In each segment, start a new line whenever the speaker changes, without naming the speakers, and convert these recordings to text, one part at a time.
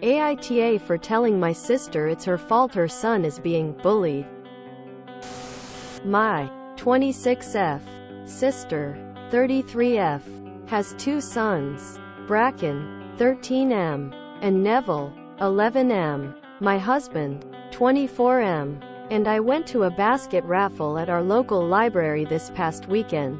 AITA for telling my sister it's her fault her son is being bullied. My 26F sister, 33F, has two sons, Bracken, 13M, and Neville, 11M. My husband, 24M, and I went to a basket raffle at our local library this past weekend.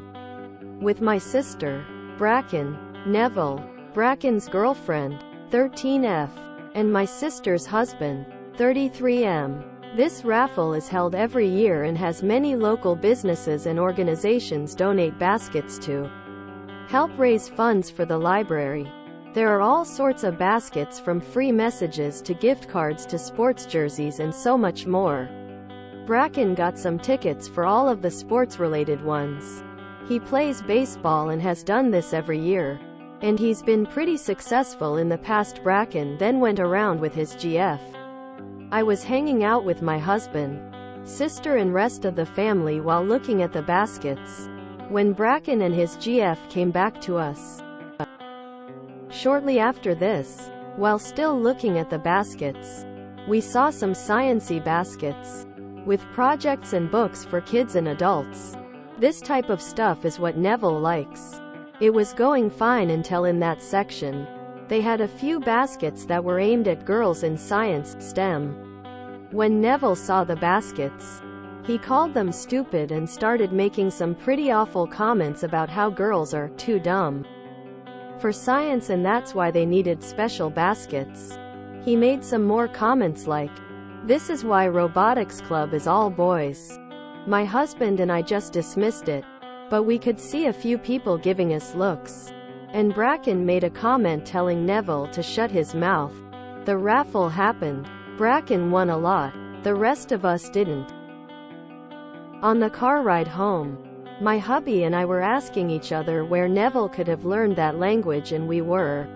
With my sister, Bracken, Neville, Bracken's girlfriend, 13F, and my sister's husband, 33M. This raffle is held every year and has many local businesses and organizations donate baskets to help raise funds for the library. There are all sorts of baskets from free messages to gift cards to sports jerseys and so much more. Bracken got some tickets for all of the sports-related ones. He plays baseball and has done this every year. And he's been pretty successful in the past. Bracken then went around with his GF. I was hanging out with my husband, sister and rest of the family while looking at the baskets, when Bracken and his GF came back to us. Shortly after this, while still looking at the baskets, we saw some science-y baskets with projects and books for kids and adults. This type of stuff is what Neville likes. It was going fine until in that section, they had a few baskets that were aimed at girls in science, STEM. When Neville saw the baskets, he called them stupid and started making some pretty awful comments about how girls are too dumb for science and that's why they needed special baskets. He made some more comments like, "This is why robotics club is all boys." My husband and I just dismissed it, but we could see a few people giving us looks. And Bracken made a comment telling Neville to shut his mouth. The raffle happened. Bracken won a lot. The rest of us didn't. On the car ride home, my hubby and I were asking each other where Neville could have learned that language and we were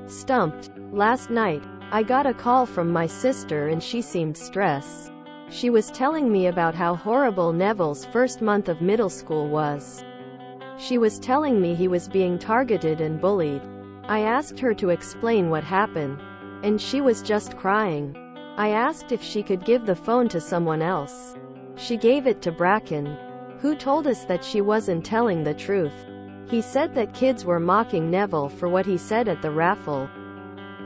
stumped. Last night, I got a call from my sister and she seemed stressed. She was telling me about how horrible Neville's first month of middle school was. She was telling me he was being targeted and bullied. I asked her to explain what happened, and she was just crying. I asked if she could give the phone to someone else. She gave it to Bracken, who told us that she wasn't telling the truth. He said that kids were mocking Neville for what he said at the raffle.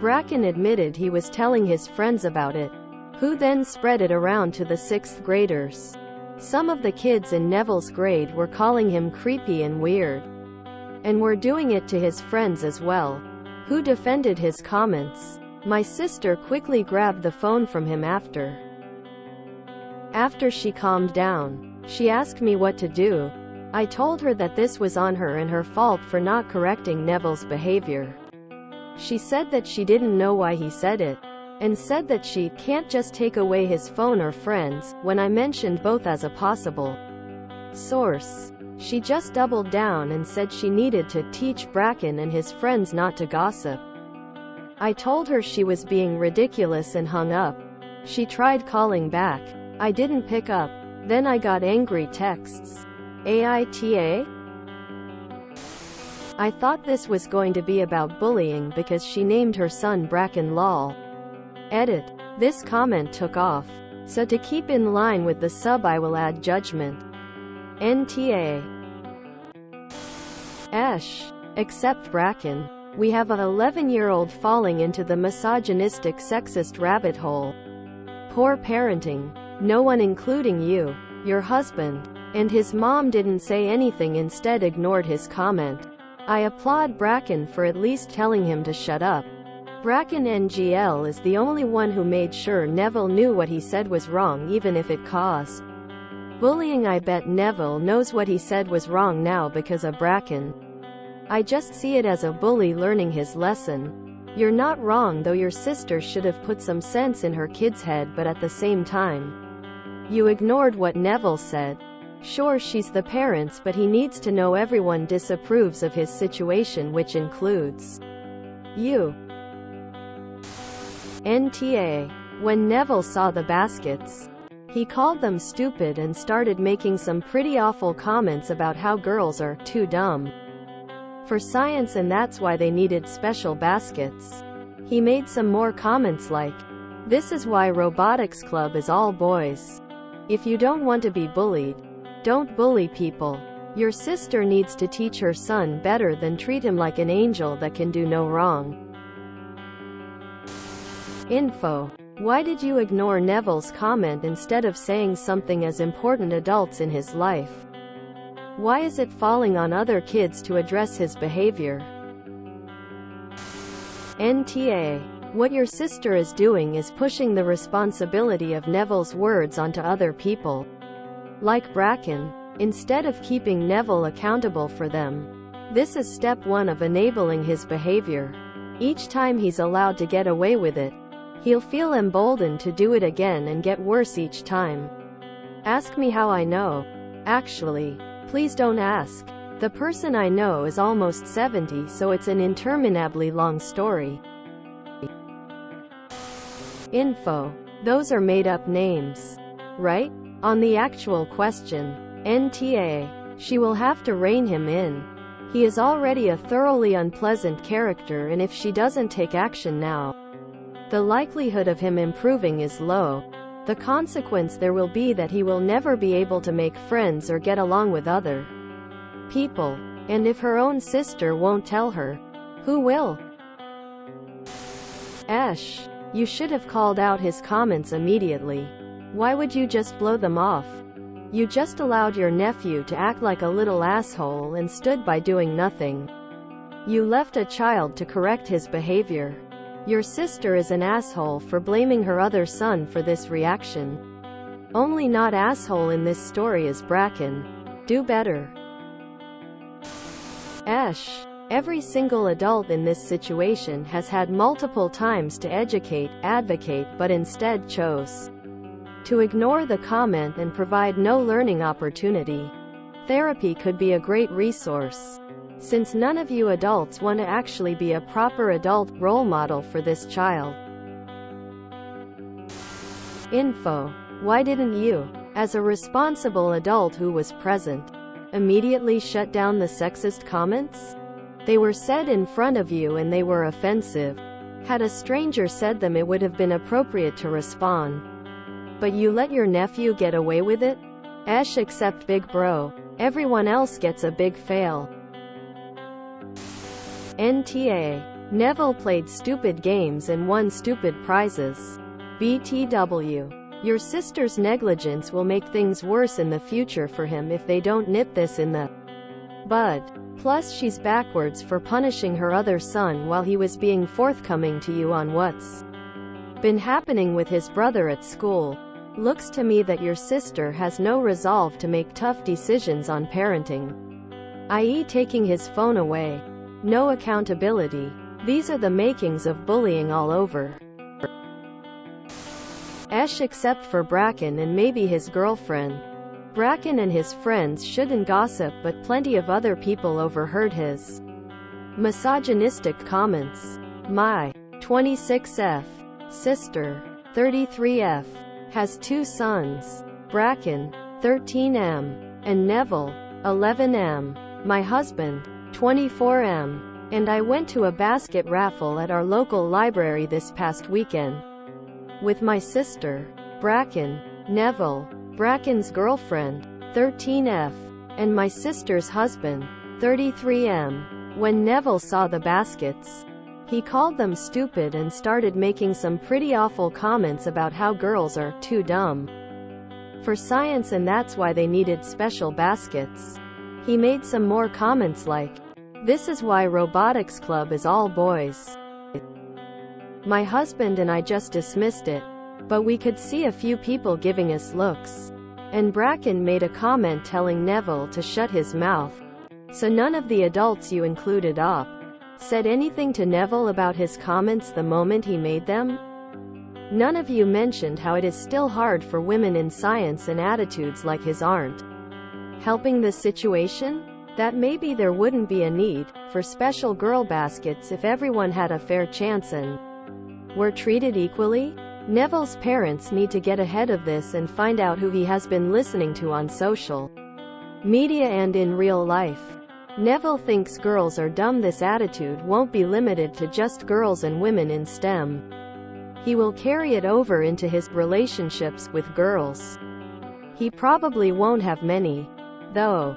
Bracken admitted he was telling his friends about it, who then spread it around to the 6th graders. Some of the kids in Neville's grade were calling him creepy and weird, and were doing it to his friends as well, who defended his comments. My sister quickly grabbed the phone from him after she calmed down. She asked me what to do. I told her that this was on her and her fault for not correcting Neville's behavior. She said that she didn't know why he said it, and said that she can't just take away his phone or friends, when I mentioned both as a possible source. She just doubled down and said she needed to teach Bracken and his friends not to gossip. I told her she was being ridiculous and hung up. She tried calling back. I didn't pick up. Then I got angry texts. AITA? I thought this was going to be about bullying because she named her son Bracken lol. Edit. This comment took off. So to keep in line with the sub I will add judgment. NTA. Esh. Except Bracken. We have an 11-year-old falling into the misogynistic sexist rabbit hole. Poor parenting. No one including you, your husband, and his mom didn't say anything, instead ignored his comment. I applaud Bracken for at least telling him to shut up. Bracken NGL is the only one who made sure Neville knew what he said was wrong even if it caused bullying. I bet Neville knows what he said was wrong now because of Bracken. I just see it as a bully learning his lesson. You're not wrong though, your sister should have put some sense in her kid's head, but at the same time, you ignored what Neville said. Sure, she's the parents, but he needs to know everyone disapproves of his situation, which includes you. NTA. When Neville saw the baskets, he called them stupid and started making some pretty awful comments about how girls are too dumb for science and that's why they needed special baskets. He made some more comments like, "This is why robotics club is all boys. If you don't want to be bullied, don't bully people. Your sister needs to teach her son better than treat him like an angel that can do no wrong." Info. Why did you ignore Neville's comment instead of saying something as important adults in his life? Why is it falling on other kids to address his behavior? NTA. What your sister is doing is pushing the responsibility of Neville's words onto other people, like Bracken, instead of keeping Neville accountable for them. This is step 1 of enabling his behavior. Each time he's allowed to get away with it, he'll feel emboldened to do it again and get worse each time. Ask me how I know. Actually, please don't ask. The person I know is almost 70, so it's an interminably long story. Info. Those are made-up names, right? On the actual question, NTA, she will have to rein him in. He is already a thoroughly unpleasant character, and if she doesn't take action now, the likelihood of him improving is low. The consequence there will be that he will never be able to make friends or get along with other people. And if her own sister won't tell her, who will? Ash, you should have called out his comments immediately. Why would you just blow them off? You just allowed your nephew to act like a little asshole and stood by doing nothing. You left a child to correct his behavior. Your sister is an asshole for blaming her other son for this reaction. Only not asshole in this story is Bracken. Do better. Ash, every single adult in this situation has had multiple times to educate, advocate, but instead chose to ignore the comment and provide no learning opportunity. Therapy could be a great resource. Since none of you adults want to actually be a proper adult role model for this child. Info. Why didn't you, as a responsible adult who was present, immediately shut down the sexist comments? They were said in front of you and they were offensive. Had a stranger said them, it would have been appropriate to respond. But you let your nephew get away with it? Ash, except Big Bro. Everyone else gets a big fail. NTA. Neville played stupid games and won stupid prizes. BTW. Your sister's negligence will make things worse in the future for him if they don't nip this in the bud. Plus, she's backwards for punishing her other son while he was being forthcoming to you on what's been happening with his brother at school. Looks to me that your sister has no resolve to make tough decisions on parenting, i.e. taking his phone away. No accountability. These are the makings of bullying all over. Ash, except for Bracken and maybe his girlfriend. Bracken and his friends shouldn't gossip, but plenty of other people overheard his misogynistic comments. My 26F sister, 33F, has 2 sons, Bracken, 13M, and Neville, 11M. My husband, 24M, and I went to a basket raffle at our local library this past weekend with my sister, Bracken, Neville, Bracken's girlfriend, 13F, and my sister's husband, 33M. When Neville saw the baskets, he called them stupid and started making some pretty awful comments about how girls are too dumb for science and that's why they needed special baskets. He made some more comments like, "This is why robotics club is all boys." My husband and I just dismissed it, but we could see a few people giving us looks. And Bracken made a comment telling Neville to shut his mouth. So none of the adults you included up said anything to Neville about his comments the moment he made them? None of you mentioned how it is still hard for women in science and attitudes like his aren't helping the situation? That maybe there wouldn't be a need for special girl baskets if everyone had a fair chance and were treated equally? Neville's parents need to get ahead of this and find out who he has been listening to on social media and in real life. Neville thinks girls are dumb. This attitude won't be limited to just girls and women in STEM. He will carry it over into his relationships with girls. He probably won't have many, though.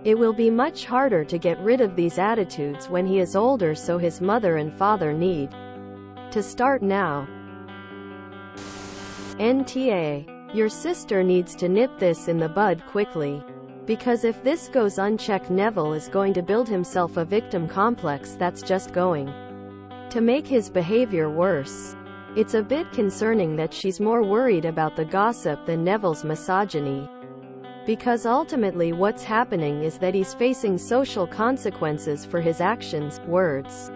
It will be much harder to get rid of these attitudes when he is older, so his mother and father need to start now. NTA. Your sister needs to nip this in the bud quickly. Because if this goes unchecked, Neville is going to build himself a victim complex that's just going to make his behavior worse. It's a bit concerning that she's more worried about the gossip than Neville's misogyny. Because ultimately what's happening is that he's facing social consequences for his actions, words.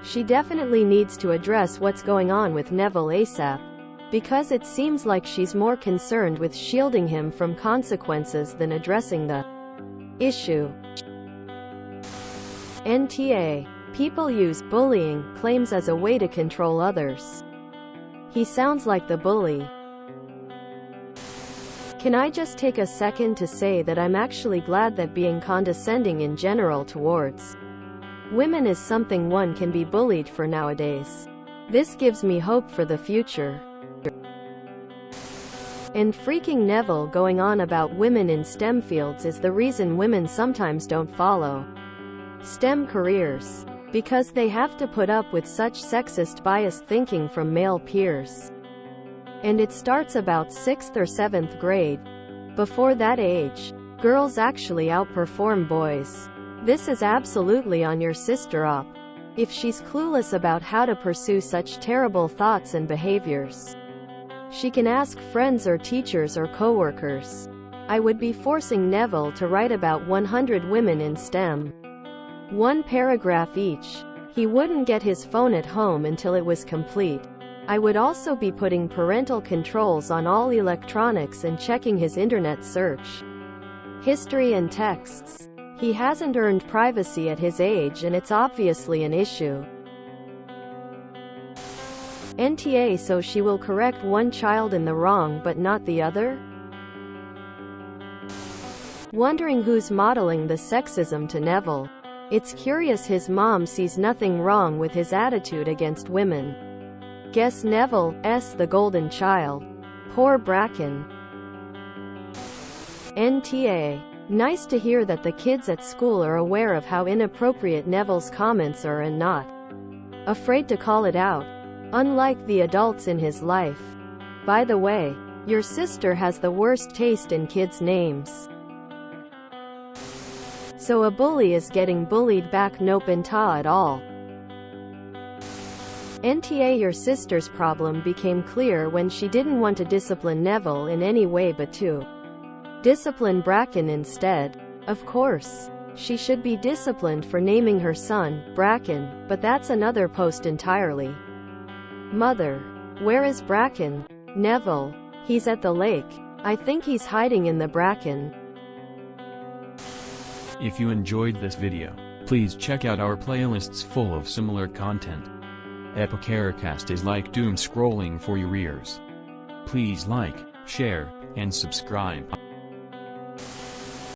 She definitely needs to address what's going on with Neville ASAP. Because it seems like she's more concerned with shielding him from consequences than addressing the issue. NTA. People use bullying claims as a way to control others. He sounds like the bully. Can I just take a second to say that I'm actually glad that being condescending in general towards women is something one can be bullied for nowadays. This gives me hope for the future. And freaking Neville going on about women in STEM fields is the reason women sometimes don't follow STEM careers. Because they have to put up with such sexist biased thinking from male peers. And it starts about 6th or 7th grade. Before that age, girls actually outperform boys. This is absolutely on your sister up. If she's clueless about how to pursue such terrible thoughts and behaviors, she can ask friends or teachers or coworkers. I would be forcing Neville to write about 100 women in STEM. One paragraph each. He wouldn't get his phone at home until it was complete. I would also be putting parental controls on all electronics and checking his internet search history and texts. He hasn't earned privacy at his age, and it's obviously an issue. NTA. So she will correct one child in the wrong but not the other? Wondering who's modeling the sexism to Neville. It's curious his mom sees nothing wrong with his attitude against women. Guess Neville's the golden child. Poor Bracken. NTA. Nice to hear that the kids at school are aware of how inappropriate Neville's comments are and not afraid to call it out. Unlike the adults in his life. By the way, your sister has the worst taste in kids' names. So a bully is getting bullied back? Nope, at all. NTA. Your sister's problem became clear when she didn't want to discipline Neville in any way but to discipline Bracken instead. Of course, she should be disciplined for naming her son Bracken, but that's another post entirely. Mother. Where is Bracken? Neville. He's at the lake. I think he's hiding in the bracken.
If you enjoyed this video, please check out our playlists full of similar content. AmITheAsshole is like doom scrolling for your ears. Please like, share, and subscribe.